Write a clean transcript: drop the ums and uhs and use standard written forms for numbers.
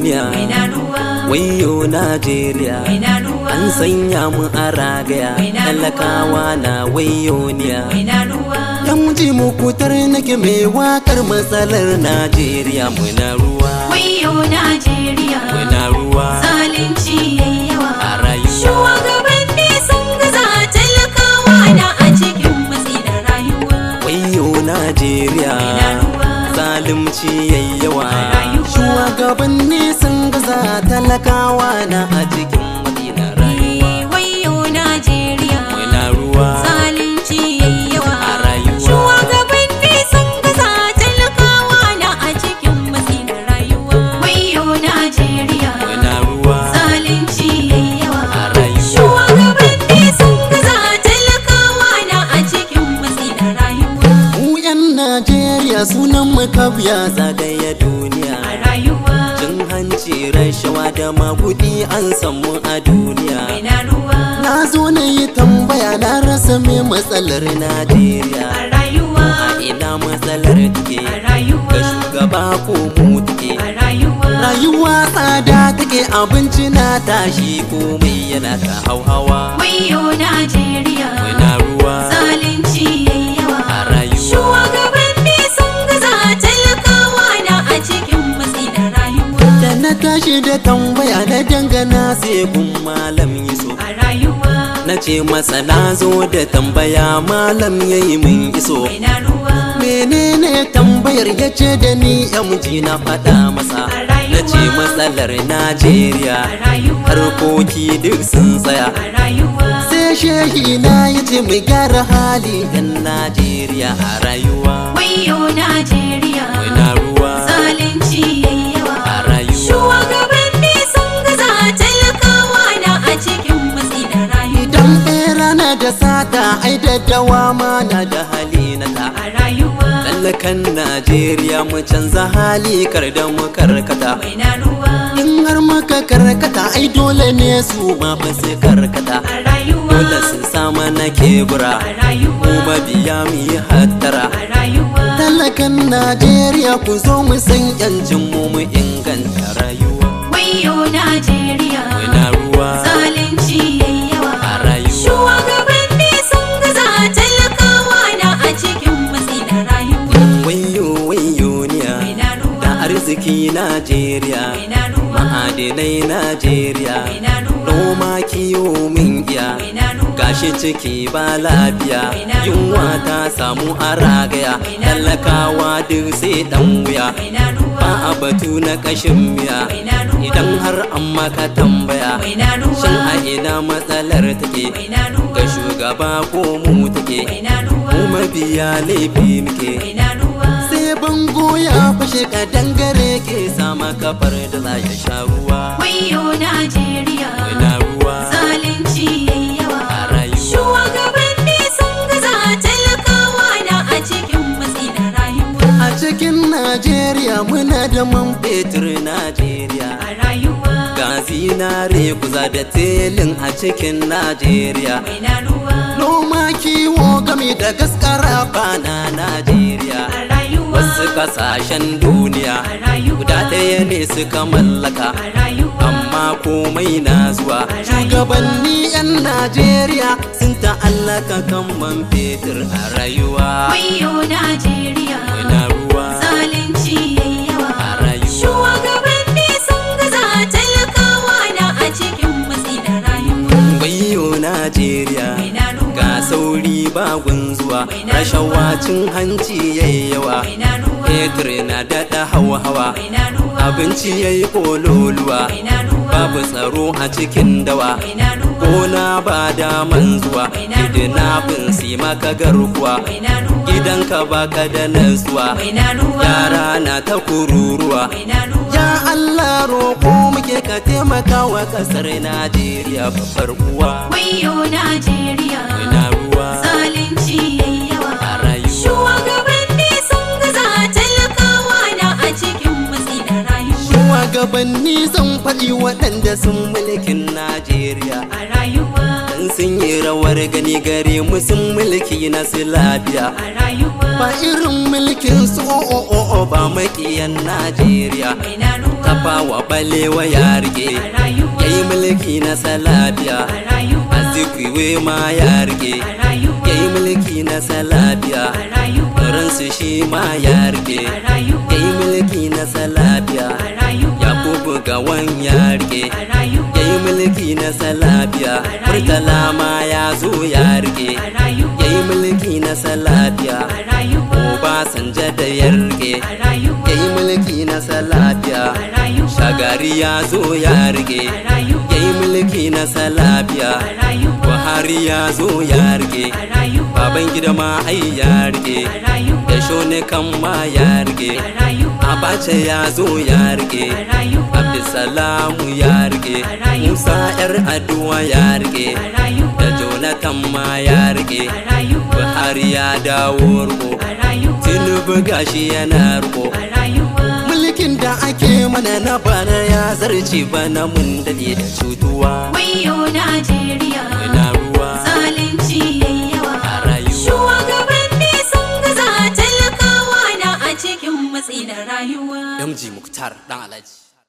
duniya, wayyo Najeriya, an sanya mu a ragaya, talakawa na wayyoniya. Yan ji mukutar nake mai wakar matsalar Najeriya, muna ruwa, wayyo Najeriya, muna ruwa, zalunci yayyawa a rayuwa. Shugabanni sun gaza, talakawa na a cikin matsi da rayuwa. Wayyo Najeriya, zalunci yayyawa. Shugabanni sun gaza, talakawa na a cikin matsi da rayuwa. Wayyo Najeriya, Muna ruwa, zalunci yayyawa a rayuwa. Shugabanni sun gaza, talakawa na a cikin matsi da rayuwa. Wayyo Najeriya, Muna ruwa, zalunci yayyawa a rayuwa. Shugabanni sun gaza, talakawa na a cikin matsi da rayuwa. Mu 'yan Najeriya sunan mu kabiya zagaya duniya. A rayuwa, Cin hanci, rashawa da magudi an samu a duniya. ina ruwa. Na zo na yi tambaya, na rasa me matsalar Najeriya. A rayuwa, A ina matsalar take, a rayuwa, ga shugaba ko mu take. a rayuwa. Rayuwa tsada take, abinci na tashi, komai yana ta hauhawa. Wayyo Najeriya, Muna ruwa, zalunci yayyawa a rayuwa. Shugabanni sun gaza, talakawa na a cikin matsi da rayuwa. Da na tashi da tambaya, na dangana sai kun malam Yusuf. A rayuwa, Na ce masa na zo da tambaya, malam yayi min iso. ina ruwa. Menene tambayar, ya ce da ni MG na faɗa masa. A rayuwa, Na ce matsalar Najeriya, a rayuwa, harkoki duk sun tsaya. a rayuwa. Sai shehi na ya ce mu gyara hali ɗan Najeriya a rayuwa. Wayyo Najeriya, Muna ruwa, zalunci yayyawa a rayuwa. Shugabanni sun gaza, talakawa na a cikin matsi da rayuwa. Idan ɓera na da sata, ai daddawa ma na da hali na ta. A rayuwa, Talakan Najeriya mu canza hali, kar da mu karkata. ina ruwa. In har muka karkata, ai dole ne su ma fa su karkata. A rayuwa, Dole su sama na kebura, a rayuwa, mu mabiya mu yi hattara. a rayuwa. Talakan Najeriya ku zo mu san yancin mu inganta rayuwa. Wayyo Najeriya, Muna ruwa, zalunci yayyawa a rayuwa. Shugabanni sun gaza, talakawa na a cikin matsi da rayuwa. Wayyo wayyo niya, Ina ruwa, da arziki Najeriya, ina ruwa, ma'adinai Najeriya, ina ruwa, noma kiwo min iya. ina ruwa. Gashi ciki ba lafiya, yunwa ta samu a ragaya, talakawa duk sai dan wuya. Ina ruwa, Ba a batu na kashin miya, ina ruwa, idan har an maka tambaya, ina ruwa, shin a ina matsalar take, ina ruwa, ga shugaba ko mu take. ina ruwa, Mu mabiya laifi muke, ina ruwa. sai bango ya fashe ka dangare ke sama kafar da za ya sha ruwa. Wayyo Najeriya, Muna ruwa, zalunci yayyawa a rayuwa. Shugabanni sun gaza, talakawa na a cikin matsi da rayuwa. A cikin Najeriya muna da man fetur Najeriya, A rayuwa, ga zinare kuza da telin a cikin Najeriya. ina ruwa, Noma kiwo gami da gaskara bana Najeriya. a rayuwa, Wasu kasashen duniya a rayuwa, guda ɗaya ne suka mallaka, a rayuwa, amma komai na zuwa. Shugabanni 'yan Najeriya sun ta'allaka kan man fetur a rayuwa. wayyo Najeriya, Muna ruwa, zalunci yayyawa a rayuwa. Shugabanni sun gaza, talakawa na a cikin matsi da rayuwa. Wayyo Najeriya, Ina ruwa, ga sauri ba gunzuwa, rashawa cin hanci yayyawa. ina ruwa, Fetur na daɗa hawa-hawa, ina ruwa, abinci yayi kololuwa, ina ruwa, babu tsaro a cikin dawa. ina ruwa, Gona ba daman zuwa, kidnapping si maka garkuwa, ina ruwa, gidanka baka da nasuwa, ina ruwa, yara na ta kururuwa. ina ruwa. Ya Allah roƙo muke ka taimaka wa ƙasar Najeriya babbar uwa. Wayyo Najeriya, Muna ruwa, zalunci yayyawa a rayuwa. Shugabanni sun gaza, talakawa na a cikin matsi da rayuwa. Shugabanni zan faɗi waɗanda sun mulkin Najeriya, A rayuwa, dan sun yi rawar gani gare mu sun mulki na su lafiya a rayuwa ba irin mulkin su ba makiyan Najeriya mai na ruwa tafawa balewa ya rike a rayuwa yayi mulki na sa lafiya a rayuwa Azikiwe ma ya rike a rayuwa yayi mulki na sa lafiya a rayuwa ransu shi ma ya rike a rayuwa yayi mulki na sa lafiya a rayuwa Yakubu Gawan ya rike a rayuwa yayi mulki na sa lafiya Murtala ma ya zo ya rike a rayuwa yayi mulki na sa lafiya a rayuwa Obasanjo da ya rike a rayuwa yayi mulki na sa lafiya a rayuwa Shagari ya zo ya rike a rayuwa yayi mulki na sa lafiya a rayuwa Buhari ya zo ya rike a rayuwa Babangida ma ai ya rike a rayuwa da Shonekan ma ya rike a rayuwa Abacha ya zo ya rike a rayuwa Abdulsalamu ya rike Musa yar Aduwa ya rike a rayuwa da Jonathan ma ya rike a rayuwa Buhari ya dawo riko a rayuwa Tinubu gashi yana riko a rayuwa mulkin da ake mana na bana ya zarce bana mun dade da cutuwa wayyo Najeriya na ruwa zalunci yayi yawa a rayuwa shugabanni sun gaza talakawa na a cikin matsi na rayuwa MG Mukhtar Dan Alhaji